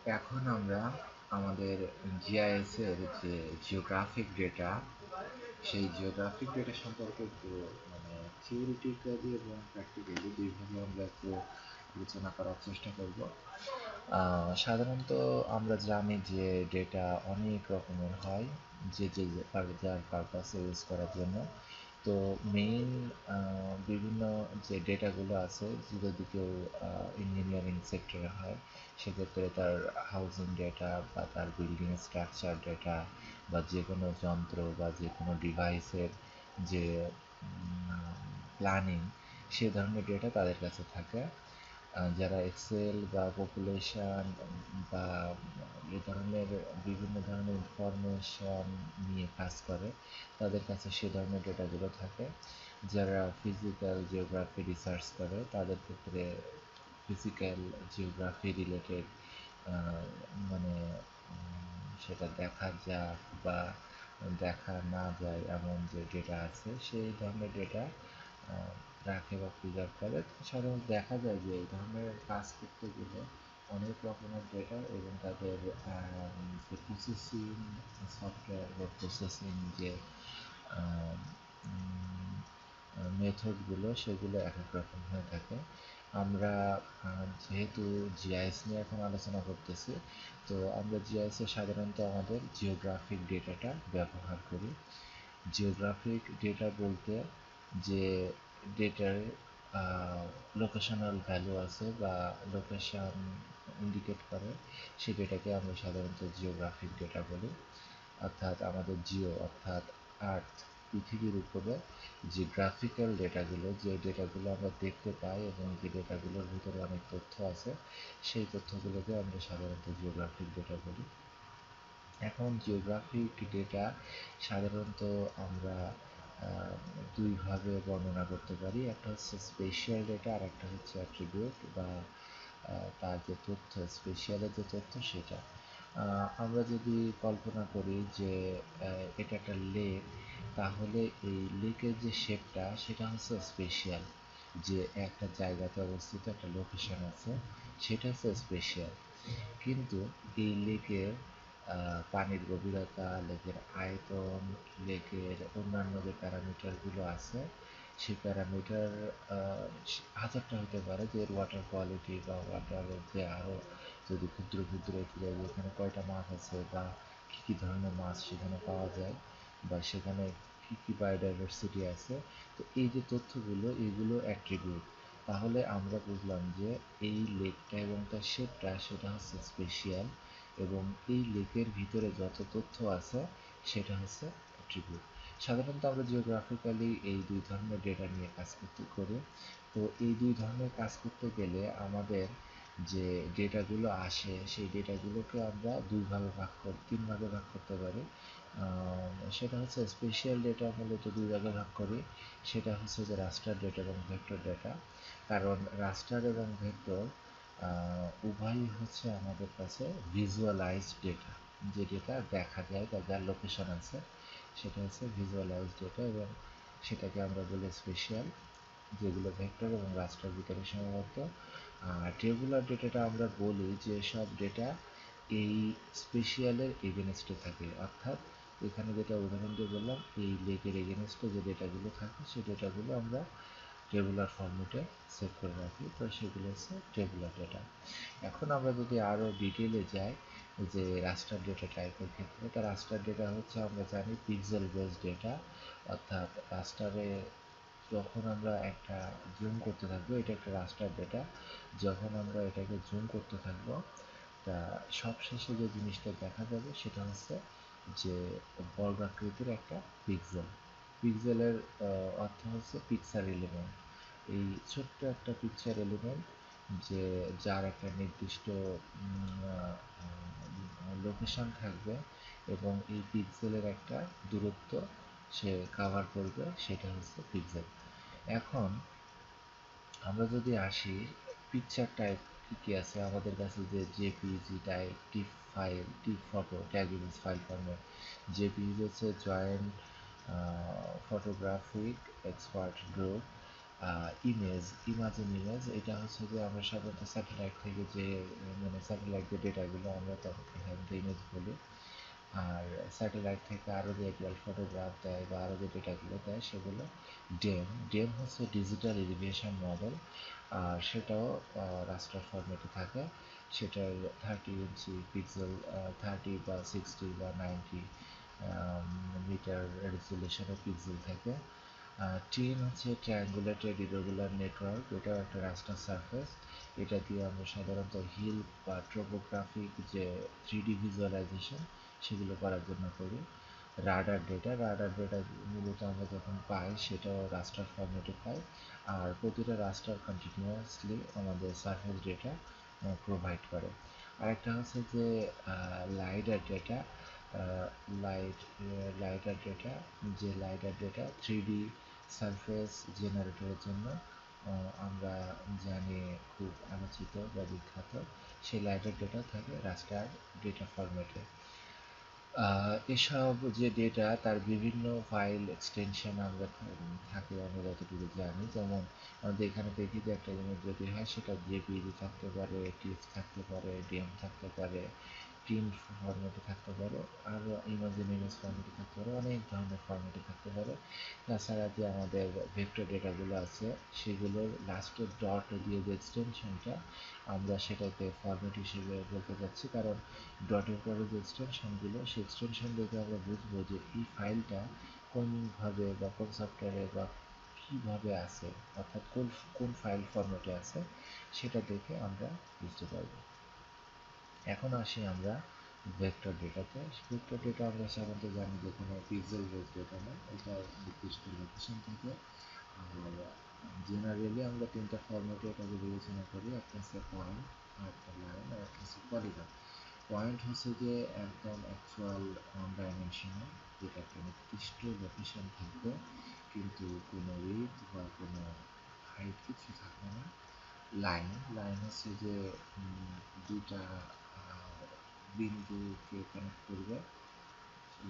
এখন আমরা আমাদের জিআইএস এর যে জিওগ্রাফিক ডেটা, সেই জিওগ্রাফিক ডেটা সম্পর্কে একটু মানে থিওরিটিক্যালি এবং প্র্যাকটিক্যালি দুইভাবে আমরা একটু আলোচনা করার চেষ্টা করব। সাধারণত আমরা জানি যে ডেটা অনেক রকমের হয়, যে যে যার পারপাসে ইউজ করার জন্য। তো মেইন বিভিন্ন যে ডেটাগুলো আছে, যদি কেউ ইঞ্জিনিয়ারিং সেক্টরে হয় সেক্ষেত্রে তার হাউজিং ডেটা বা তার বিল্ডিং স্ট্রাকচার ডেটা বা যে কোনো যন্ত্র বা যে কোনো ডিভাইসের যে প্ল্যানিং, সে ধরনের ডেটা তাদের কাছে থাকে। যারা এক্সেল বা পপুলেশন বা এ ধরনের বিভিন্ন ধরনের ইনফরমেশন নিয়ে কাজ করে, তাদের কাছে সে ধরনের ডেটাগুলো থাকে। যারা ফিজিক্যাল জিওগ্রাফি রিসার্চ করে তাদের ক্ষেত্রে ফিজিক্যাল জিওগ্রাফি রিলেটেড মানে সেটা দেখা যাক বা দেখা না যায় এমন যে ডেটা আছে সেই ধরনের ডেটা রাখে বা প্রিজার্ভ করে। সাধারণত দেখা যায় যে এই ধরনের কাজ করতে গেলে অনেক রকমের ডেটা এবং তাদের যে প্রসেসিং সফটওয়্যার বা প্রসেসিং যে মেথডগুলো, সেগুলো এক এক রকম হয়ে থাকে। আমরা যেহেতু জিআইএস নিয়ে এখন আলোচনা করতেছি, তো আমরা জিআইএসে সাধারণত আমাদের জিওগ্রাফিক ডেটাটা ব্যবহার করি। জিওগ্রাফিক ডেটা বলতে যে ডেটার লোকেশনাল ভ্যালু আছে বা লোকেশন ইন্ডিকেট করে, সেই ডেটাকে আমরা সাধারণত জিওগ্রাফিক ডেটা বলি। অর্থাৎ আমাদের জিও অর্থাৎ আর্থ, পৃথিবীর উপরে যে গ্রাফিক্যাল ডেটাগুলো, যে ডেটাগুলো আমরা দেখতে পাই এবং যে ডেটাগুলোর ভিতরে অনেক তথ্য আছে, সেই তথ্যগুলোকে আমরা সাধারণত জিওগ্রাফিক ডেটা বলি। এখন জিওগ্রাফিক ডেটা সাধারণত আমরা দুইভাবে বর্ণনা করতে পারি। একটা হচ্ছে স্পেশাল ডেটা আর একটা হচ্ছে অ্যাট্রিবিউট বা তার যে তথ্য, স্পেশালের যে তথ্য সেটা। আমরা যদি কল্পনা করি যে এটা একটা লেক, তাহলে এই লেকের যে শেপটা সেটা হচ্ছে স্পেশাল। যে একটা জায়গাতে অবস্থিত একটা লোকেশন আছে, সেটা হচ্ছে স্পেশাল। কিন্তু এই লেকের পানির গভীরতা, লেকের আয়তন, লেকের অন্যান্য যে প্যারামিটারগুলো আছে, সেই প্যারামিটার হাজারটা হতে পারে। যে ওয়াটার কোয়ালিটি বা ওয়াটারের যে আরও যদি ক্ষুদ্র ক্ষুদ্র এখানে কয়টা মাছ আছে বা কী কী ধরনের মাছ সেখানে পাওয়া যায় বা সেখানে কী কী বায়োডাইভার্সিটি আছে। তো এই যে তথ্যগুলো, এগুলো অ্যাট্রিবিউট। তাহলে আমরা বুঝলাম যে এই লেকটা এবং তার শেপটা সেটা হচ্ছে স্পেশাল, এবং এই লেকের ভিতরে যত তথ্য আছে সেটা হচ্ছে অ্যাট্রিবিউট। সাধারণত আমরা জিওগ্রাফিক্যালি এই দুই ধরনের ডেটা নিয়ে কাজ করতে করি। তো এই দুই ধরনের কাজ করতে গেলে আমাদের যে ডেটাগুলো আসে সেই ডেটাগুলোকে আমরা তিন ভাগে ভাগ করতে পারি। সেটা হচ্ছে স্পেশাল ডেটা মূলত দুই ভাগে ভাগ করি। সেটা হচ্ছে যে রাস্টার ডেটা এবং ভেক্টর ডেটা। কারণ রাস্টার এবং ভেক্টর উভয়ই হচ্ছে আমাদের কাছে ভিজুয়ালাইজড ডেটা। যে ডেটা দেখা যায় বা যার লোকেশন আছে সেটা হচ্ছে ভিজুয়ালাইজড ডেটা, এবং সেটাকে আমরা বলি স্পেশাল, যেগুলো ভেক্টর এবং রাস্টার ভিতরে সীমাবদ্ধ। আর টেবুলার ডেটাটা আমরা বলি যে সব ডেটা এই স্পেশালের এগেনস্টে থাকে। অর্থাৎ এখানে যেটা উদাহরণ দিয়ে বললাম, এই লেকের এগেনস্টে যে ডেটাগুলো থাকে সেই ডেটাগুলো আমরা টেবুলার ফর্মেটে সেভ করে রাখি। তো সেগুলো হচ্ছে টেবুলার ডেটা। এখন আমরা যদি আরও ডিটেলে যাই যে রাস্টার ডেটা টাইপের ক্ষেত্রে, তা রাস্টার ডেটা হচ্ছে আমরা জানি পিক্সেল বেসড ডেটা। অর্থাৎ রাস্টারে যখন আমরা একটা জুম করতে থাকবো, এটা একটা রাস্টার ডেটা। যখন আমরা এটাকে জুম করতে থাকবো, তা সবশেষে যে জিনিসটা দেখা যাবে সেটা হচ্ছে যে বর্গাকৃতির একটা পিক্সেল। পিক্সেলের অর্থ হচ্ছে পিকচার এলিমেন্ট। এই ছোট্ট একটা পিকচার এলিমেন্ট যে যার একটা নির্দিষ্ট লোকেশন থাকবে এবং এই পিক্সেলের একটা দূরত্ব সে কাভার করবে, সেটা হচ্ছে পিক্সেল। এখন আমরা যদি আসি পিকচার টাইপ কী কী আছে আমাদের কাছে, যে JPEG type, TIFF file, TIFF photo, tag image file format. JPEG হচ্ছে joint photographic expert group, imagine image, এটা হচ্ছে যে আমরা সাধারণত স্যাটেলাইট থেকে যে মানে স্যাটেলাইট যে ডেটাগুলো আমরা তখন সাধারণত ইমেজ বলি। আর স্যাটেলাইট থেকে আরও যে এরিয়াল ফটোগ্রাফ দেয় বা আরও যে ডেটাগুলো দেয় সেগুলো ডেম হচ্ছে ডিজিটাল এলিভেশন মডেল। আর সেটাও রাস্টার ফরম্যাটে থাকে। সেটার 30 ইঞ্চি পিক্সেল, 30 বা 60 বা 90 মিটার রেজুলেশনের পিক্সেল থাকে। ট্রেন হচ্ছে ট্রায়াঙ্গুলেটেড ইরেগুলার নেটওয়ার্ক, এটাও একটা রাস্টার সারফেস। এটা দিয়ে আমরা সাধারণত হিল বা ট্রোপোগ্রাফিক যে 3D ভিজুয়ালাইজেশন সেগুলো করার জন্য করি। রাডার ডেটা মূলত আমরা যখন পাই সেটাও রাস্টার ফরম্যাটে পাই। আর প্রতিটা রাস্টার কন্টিনিউয়াসলি আমাদের সারফেস ডেটা প্রোভাইড করে। আরেকটা হচ্ছে যে lidar data. Light lidar data, যে লাইডার ডেটা 3D সারফেস জেনারেটরের জন্য আমরা জানি খুব আলোচিত বা বিখ্যাত। সেই লাইডার ডেটা থাকে রাস্টার ডেটা ফরম্যাটে। এসব যে ডেটা তার বিভিন্ন ফাইল এক্সটেনশন আমরা থাকে আমরা যতটুকু জানি। যেমন আমাদের এখানে দেখি যে একটা ইমেজ যদি হয় সেটা জেপিইজি থাকতে পারে, টিএফ থাকতে পারে, ডিএম থাকতে পারে, টিম ফরম্যাটে থাকতে পারে, আর ইমাজিন ইমেজ ফরম্যাটে থাকতে পারে, অনেক ধরনের ফরম্যাটে থাকতে পারে। তাছাড়া যে আমাদের ভেক্টর ডেটাগুলো আছে সেগুলোর লাস্টের ডট দিয়ে যে এক্সটেনশনটা আমরা সেটাকে ফরম্যাট হিসেবে বলতে চাচ্ছি। কারণ ডটের পরে যে এক্সটেনশনগুলো সেই এক্সটেনশন দেখে আমরা বুঝবো যে এই ফাইলটা কোনভাবে বা কোন সফটওয়্যারে বা কীভাবে আছে, অর্থাৎ কোন কোন ফাইল ফরম্যাটে আছে সেটা দেখে আমরা বুঝতে পারবো। এখন আসি আমরা ভেক্টর ডেটাতে। ভেক্টর ডেটা আমরা সাধারণত জানি যে কোনো পিক্সেল বেস ডেটা না, এটা নির্দিষ্ট লোকেশন থেকে। আর জেনারেলি আমরা তিনটা ফরম্যাটে এটাকে বিবেচনা করি, একটা হচ্ছে পয়েন্ট, আর একটা লাইন, আর একটা হচ্ছে পলিগন। পয়েন্ট হচ্ছে যে একদম অ্যাকচুয়াল ডাইমেনশনাল, যেটা একটা নির্দিষ্ট লোকেশন থাকবে কিন্তু কোনো উইডথ বা কোনো হাইট কিছু থাকবে না। লাইন লাইন হচ্ছে যে দুইটা বিন্দুকে কানেক্ট করবে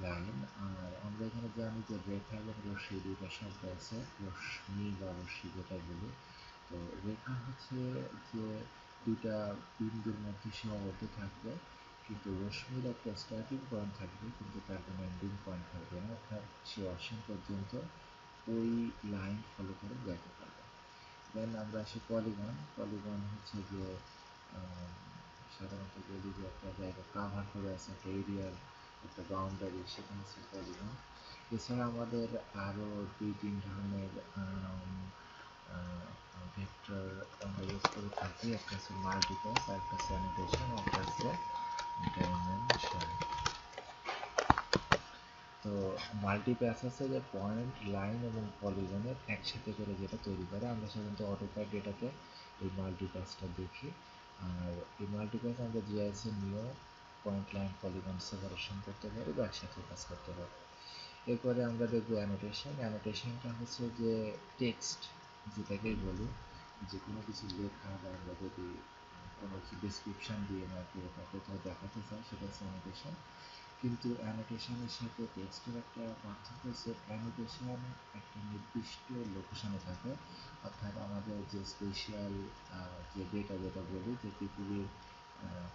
লাইন। আর আমরা এখানে জানি যে রেখা এবং রশ্মি দুইটা শব্দ আছে, রশ্মি বা রশ্মি যেটা বলি। তো রেখা হচ্ছে যে দুইটা বিন্দুর মধ্যে সীমাবদ্ধ থাকবে, কিন্তু রশ্মির একটা স্টার্টিং পয়েন্ট থাকবে কিন্তু তার কোনো এন্ডিং পয়েন্ট থাকবে না, অর্থাৎ সে অসীম পর্যন্ত ওই লাইন ফলো করে যেতে পারবে। দেন আমরা আসি পলিগন। পলিগন হচ্ছে যে সাধারণত বলি যে একটা জায়গা কাভার করে আছে একটা এরিয়ার একটা বাউন্ডারি, সেটা হচ্ছে পলিগন। এছাড়া আমাদের আরও দুই তিন ধরনের ভেক্টর আমরা ইউজ করে থাকি, একটা হচ্ছে মাল্টিপ্যাস, আর একটা হচ্ছে অ্যানোটেশন, একটা হচ্ছে ডাইমেনশন। তো মাল্টিপ্যাস হচ্ছে যে পয়েন্ট, লাইন এবং পলিগনের একসাথে করে যেটা তৈরি করে। আমরা সাধারণত অটোক্যাড ডেটাতে এই মাল্টিপ্যাসটা দেখি। আর এই মাল্টিপ্যাস আমরা জিআইএস এ নিয়েও পয়েন্ট, লাইন, পলিগন সেপারেশন করতে পারি বা একসাথে কাজ করতে পারি। এরপরে আমরা দেখবো অ্যানোটেশন। অ্যানোটেশনটা হচ্ছে যে টেক্সট, যেটাকেই বলি যে কোনো কিছু লেখা বা আমরা যদি কোনো কিছু ডেসক্রিপশন দিয়ে নাকি বা কোথাও দেখাতে চাই সেটা হচ্ছে অ্যানোটেশন। কিন্তু অ্যানোটেশনের সাথে টেক্সটের একটা পার্থক্য হচ্ছে অ্যানোটেশন একটা নির্দিষ্ট লোকেশনে থাকে, অর্থাৎ আমাদের যে স্পেশাল যে ডেটা যেটা বলি যে পৃথিবীর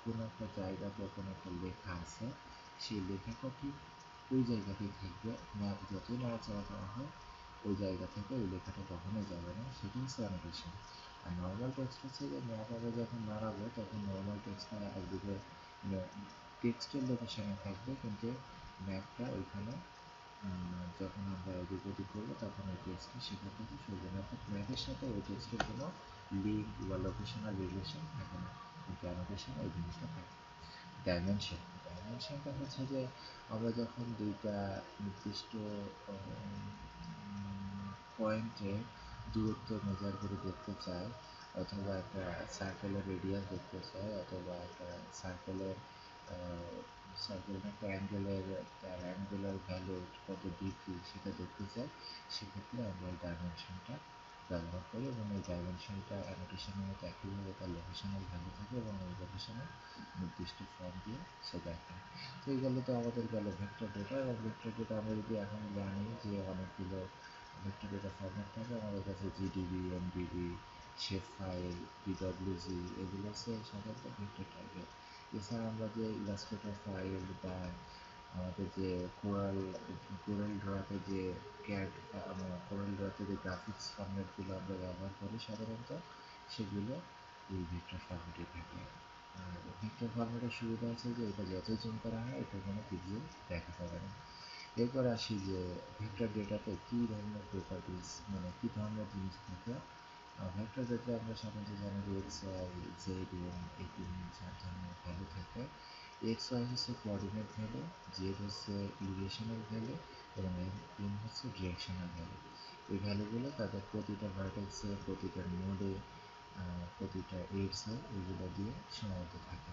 কোনো একটা জায়গাতে কোনো একটা লেখা আছে, সেই লেখাটা ঠিক ওই জায়গাতেই থাকবে। ম্যাপ যতই নাড়াচাড়া করা হয় ওই জায়গা থেকে ওই লেখাটা কখনোই যাবে না, সেটা হচ্ছে অ্যানোটেশন। আর নর্মাল টেক্সট হচ্ছে যে ম্যাপ আমরা যখন নাড়াবো তখন নর্মাল টেক্সটটা একদিকে টেক্সটের লোকেশনে থাকবে কিন্তু ম্যাপটা ওইখানে যখন আমরা এদিক ওদিক করবো তখন ওই টেক্সটটা সেখান থেকে সরবে না, অর্থাৎ ম্যাপের সাথে ওই টেক্সটের কোনো লিঙ্ক বা লোকেশনাল রিলেশন থাকে না, কিন্তু অ্যানোটেশনে ওই জিনিসটা থাকে। ডাইমেনশন, ডাইমেনশনটা হচ্ছে যে আমরা যখন দুইটা নির্দিষ্ট পয়েন্টে দূরত্ব মেজার করে দেখতে চাই, অথবা একটা সার্কেলের রেডিয়াস দেখতে চাই, অথবা একটা সার্কেলের সার্কেল একটা অ্যাঙ্গেলের তার অ্যাঙ্গুলার ভ্যালু কত ডিগ্রি সেটা দেখতে চাই, সেক্ষেত্রে আমরা এই ডাইমেনশনটা ব্যবহার করি এবং এই ডাইমেনশনটা অ্যানোটেশনের মতো একইভাবে তার লোকেশনাল ভ্যালু থাকে এবং ওই লোকেশনাল নির্দিষ্ট ফর্ম দিয়ে সে দেখায়। তো এইগুলো তো আমাদের গেল ভেক্টর ডেটা। এবং ভেক্টর ডেটা আমরা যদি এখন জানি যে অনেকগুলো ভেক্টর ডেটা ফরম্যাট থাকে আমাদের কাছে জিডিবি, এমডিবি, শেপ ফাইল, পিডব্লিউজি, এগুলো হচ্ছে সাধারণত ভেক্টর টাইপের। এছাড়া আমরা যে ইলাস্ট্রেটর ফাইল বা আমাদের যে কোরাল ড্রতে যে ক্যাড, কোরাল ড্রতে যে গ্রাফিক্স ফরম্যাটগুলো আমরা ব্যবহার করি সাধারণত, সেগুলো এই ভেক্টর ফরম্যাটে থাকে। আর ভেক্টর ফরম্যাটের সুবিধা আছে যে এটা যতই জুম করা হয় এটা কোনো পিক্সেল দেখা যাবে না। এরপর আসি যে ভেক্টর ডেটাতে কী ধরনের প্রপার্টিস, মানে কী ধরনের জিনিস থাকে। ভেক্টর ডেটা আমরা সাধারণত জানি যে এক্স, ওয়াই, জেড এবং এই তিন চার ধরনের ভ্যালু থাকে। এক্স ওয়াই হচ্ছে কোঅর্ডিনেট ভ্যালু, জেড হচ্ছে ইলিভেশনাল ভ্যালু এবং এম হচ্ছে ডিরেকশনাল ভ্যালু। এই ভ্যালুগুলো তাদের প্রতিটা ভার্টেক্সে, প্রতিটা নোডে, প্রতিটা এডসে এগুলো দিয়ে সীমাবদ্ধ থাকে।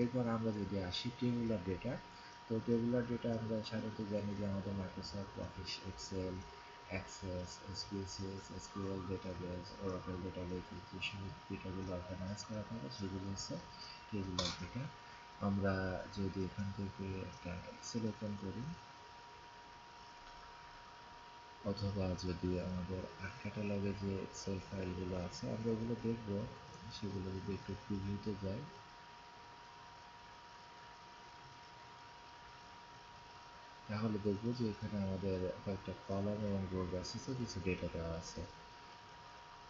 এরপর আমরা যদি আসি টেবুলার ডেটা, তো টেবুলার ডেটা আমরা সাধারণত জানি যে আমাদের Microsoft Office Excel, Access, SPSS, SQL database, Oracle database, যেসব ডেটাগুলো অর্গানাইজ করা থাকে সেগুলো হচ্ছে টেবুলার ডেটা। আমরা যদি এখান থেকে একটা এক্সেল ওপেন করি অথবা যদি আমাদের আর্ট ক্যাটালগে যে এক্সেল ফাইলগুলো আছে আমরা এগুলো দেখব, সেগুলো যদি একটু প্রিভিউতে যাই তাহলে দেখব যে এখানে আমাদের কয়েকটা কলাম এবং রো বেসিসে কিছু ডেটা দেওয়া আছে।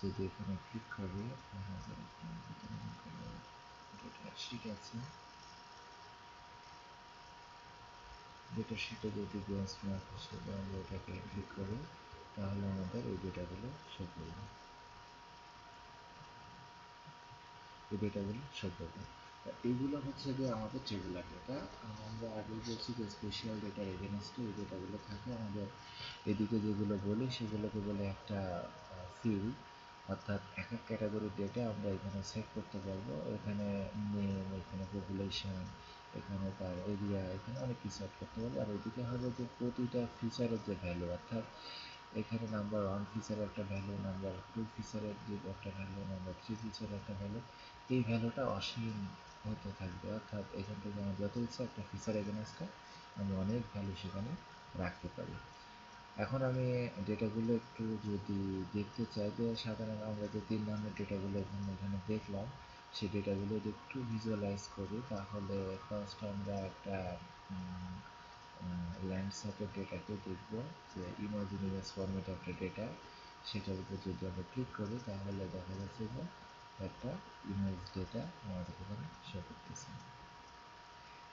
যদি এখানে ক্লিক করি আমাদের ডেটা শিট আছে, ডেটা শিটে যদি বেঞ্চমার্ক হিসেবে আমরা এটাকে ক্লিক করি তাহলে আমাদের এই ডেটাগুলো শো করবে, এই ডেটাগুলো শো করবে। এইগুলো হচ্ছে যে আমাদের টেবুলার ডেটা। আমরা আগে বলছি যে স্পেশাল ডেটার এগেনস্টে এই ডেটাগুলো থাকে আমাদের। এদিকে যেগুলো বলি সেগুলোকে বলে একটা ফিল্ড, অর্থাৎ এক এক ক্যাটাগরির ডেটা আমরা এখানে সেট করতে পারবো। এখানে নেম, এখানে পপুলেশন, এখানে তার এরিয়া, এখানে অনেক কিছু সেট করতে পারবো। আর এদিকে হবে যে প্রতিটা ফিচারের যে ভ্যালু, অর্থাৎ এখানে নাম্বার ওয়ান ফিচারের একটা ভ্যালু, নাম্বার টু ফিচারের যে একটা ভ্যালু, নাম্বার থ্রি ফিচারের একটা ভ্যালু, এই ভ্যালুটা অসীম হতে থাকবে। অর্থাৎ এখান থেকে আমার যত ইচ্ছা একটা ফিচার এগেনস্টে আমি অনেক ভ্যালু সেখানে রাখতে পারি। এখন আমি ডেটাগুলো একটু যদি দেখতে চাই যে সাধারণত আমরা যে তিন ধরনের ডেটাগুলো এখানে দেখলাম সেই ডেটাগুলো যদি একটু ভিজুয়ালাইজ করি তাহলে ফার্স্ট আমরা একটা ল্যান্ডস্কেপের ডেটাকে দেখব, যে ইমেজ ফরম্যাটে একটা ডেটা, সেটার উপর যদি আমরা ক্লিক করি তাহলে দেখা যাচ্ছে যে একটা ইমেজ ডেটা আমাদের এখানে শো করতেছে।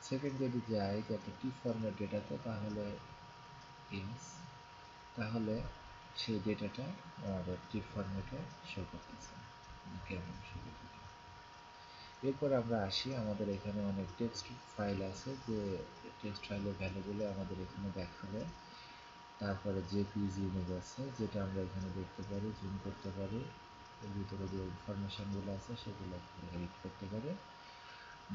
সেকেন্ড যদি যাই যে একটা টি ফরম্যাট ডেটাতে তাহলে ইমেজ, তাহলে সেই ডেটাটা আমাদের টিপ ফরম্যাটে শো করতেছে, কেমন শো করতেছে। এরপর আমরা আসি, আমাদের এখানে অনেক টেক্সট ফাইল আছে, যে টেক্সট ফাইলের ভ্যালুগুলো আমাদের এখানে দেখাবে। তারপরে জেপিজি ইমেজ আছে যেটা আমরা এখানে দেখতে পারি, জুম করতে পারি, এর ভিতরে যে ইনফরমেশনগুলো আছে সেগুলো এডিট করতে পারি।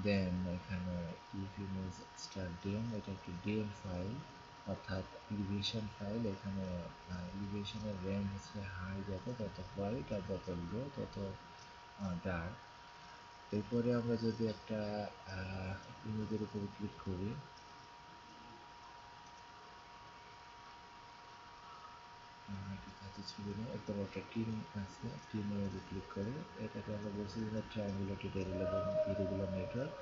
দেন এখানে ইফ ইমেজ স্টার ডিএম, এটা একটি ডিএম ফাইল অর্থাৎ এলিভেশন ফাইল। এখানে এলিভেশনের রেঞ্জ হচ্ছে হাই যত তত হোয়াইট, আর যত লো তত ডার্ক। এরপরে আমরা যদি একটা ইমেজের উপরে ক্লিক করি, একটা ছবি নেই, এরপরে একটা টিম আছে, টিম ইমেজে ক্লিক করে এটাকে আমরা বলছি যে ট্রায়াঙ্গুলেটেড ইরেগুলার নেটওয়ার্ক,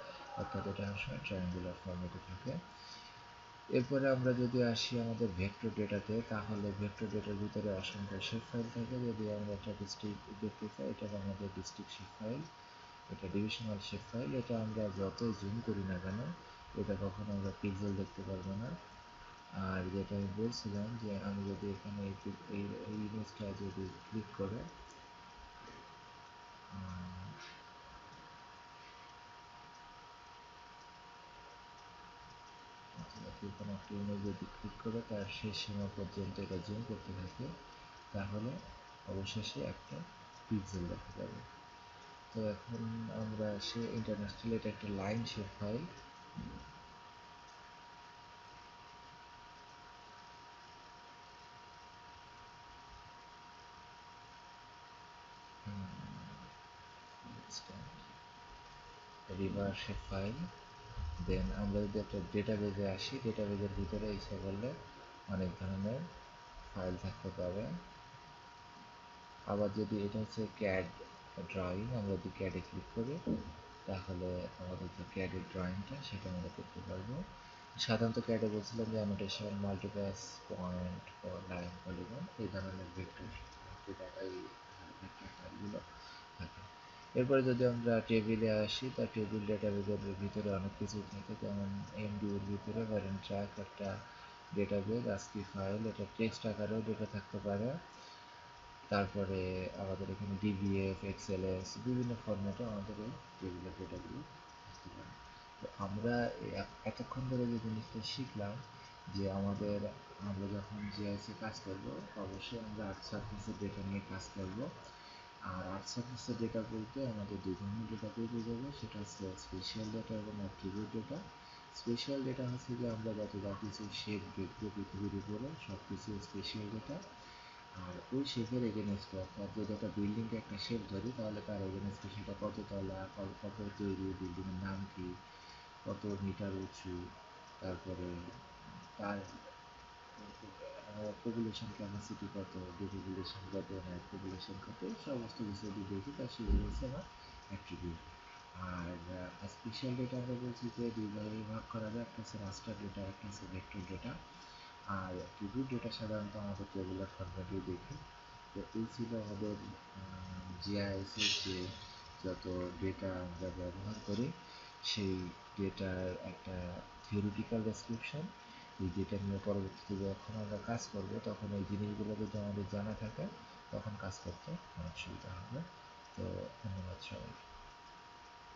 অর্থাৎ এটা সবসময় ট্রায়াঙ্গুলার ফর্মেটে থাকে। এরপরে আমরা যদি আসি আমাদের ভেক্টর ডেটাতে, তাহলে ভেক্টর ডেটার ভিতরে অসংখ্য শেপ ফাইল থাকে। যদি আমরা একটা ডিস্ট্রিক্ট দেখতে চাই, এটা আমাদের ডিস্ট্রিক্ট শেপ ফাইল, এটা ডিভিশনাল শেপ ফাইল। এটা আমরা যতই জুম করি না কেন এটা কখনো আমরা পিক্সেল দেখতে পারবো না। আর যেটা আমি বলছিলাম যে আমি যদি এখানে এই ইমেজটা যদি ক্লিক করে কোনো একটা ইমেজ যদি ক্লিক করে তার শেষ সীমা পর্যন্ত এটা জুম করতে থাকে তাহলে অবশেষে একটা পিক্সেল দেখা যাবে। তো এখন আমরা সে ইন্টারন্যাশনাল, এটা একটা line shape file. River shape file. Then আমরা যদি একটা ডেটাবেজে আসি, ডেটাবেজের ভিতরে এসে বললে অনেক ধরনের ফাইল থাকতে পারে। আবার যদি এটা হচ্ছে ক্যাড ড্রয়িং, আমরা যদি ক্যাডে ক্লিক করি তাহলে আমাদের যে ক্যাডের ড্রয়িংটা সেটা আমরা করতে পারবো। সাধারণত ক্যাডে বলছিলাম যে অ্যানোটেশন, মাল্টিপ্যাস, পয়েন্ট, লাইন, পলিগন এই ধরনের ভেক্টর এই ভেক্টর ফাইলগুলো থাকে। এরপরে যদি আমরা টেবিলে আসি, তা টেবিল ডেটাবেজের ভিতরে অনেক কিছু থাকে, যেমন এমডির ভিতরে ধরেন ট্র্যাক একটা ডেটাবেজ, আজকি ফাইল, এটা টেক্সট আকারেও ডেটা থাকতে পারে। তারপরে আমাদের এখানে ডিবিএফ, এক্সএলএস বিভিন্ন ফরম্যাটে আমাদের এই টেবিলের ডেটাগুলো আসতে পারে। তো আমরা এতক্ষণ ধরে যে জিনিসটা শিখলাম যে আমরা যখন জিআইএস এ কাজ করব অবশ্যই আমরা আর্ট সারফেসের ডেটা নিয়ে কাজ করব। আর আর্ট সারফেসের ডেটা বলতে আমাদের দুই ধরনের ডেটা তৈরি যাবে, সেটা হচ্ছে স্পেশাল ডেটা এবং অ্যাট্রিবিউট ডেটা। স্পেশাল ডেটা হচ্ছে যে আমরা যা কিছু শেপ দেখবো পৃথিবীর উপরে সব কিছু স্পেশাল ডেটা। আর ওই শেপের এগেনস্টে অর্থাৎ যদি একটা বিল্ডিংকে একটা শেপ ধরি তাহলে তার এগেনস্টে সেটা কত তলা, কত তৈরি, বিল্ডিংয়ের নাম কি, কত মিটার উঁচু, তারপরে তার পপুলেশন ক্যাপাসিটি কত, ডিপপুলেশন কত, নেট পপুলেশন কত, এই সমস্ত কিছু যদি দেখি তা সেগুলো হচ্ছে আমার অ্যাট্রিবিউট। আর স্পেশাল ডেটা আমরা বলছি যে দুই ভাগে ভাগ করা যায়, একটা হচ্ছে রাস্টার ডেটা, একটা হচ্ছে ভেক্টর ডেটা। আর টিভির ডেটা সাধারণত আমাদের টেবুলার ফরম্যাটেই দেখি। তো এই ছিল আমাদের জিআইএসের যে যত ডেটা আমরা ব্যবহার করি সেই ডেটার একটা থিওরিটিক্যাল ডেসক্রিপশন। এই ডেটা নিয়ে পরবর্তীতে যখন আমরা কাজ করব তখন এই জিনিসগুলো যদি আমাদের জানা থাকে তখন কাজ করতে অনেক সুবিধা হবে। তো ধন্যবাদ সবাইকে।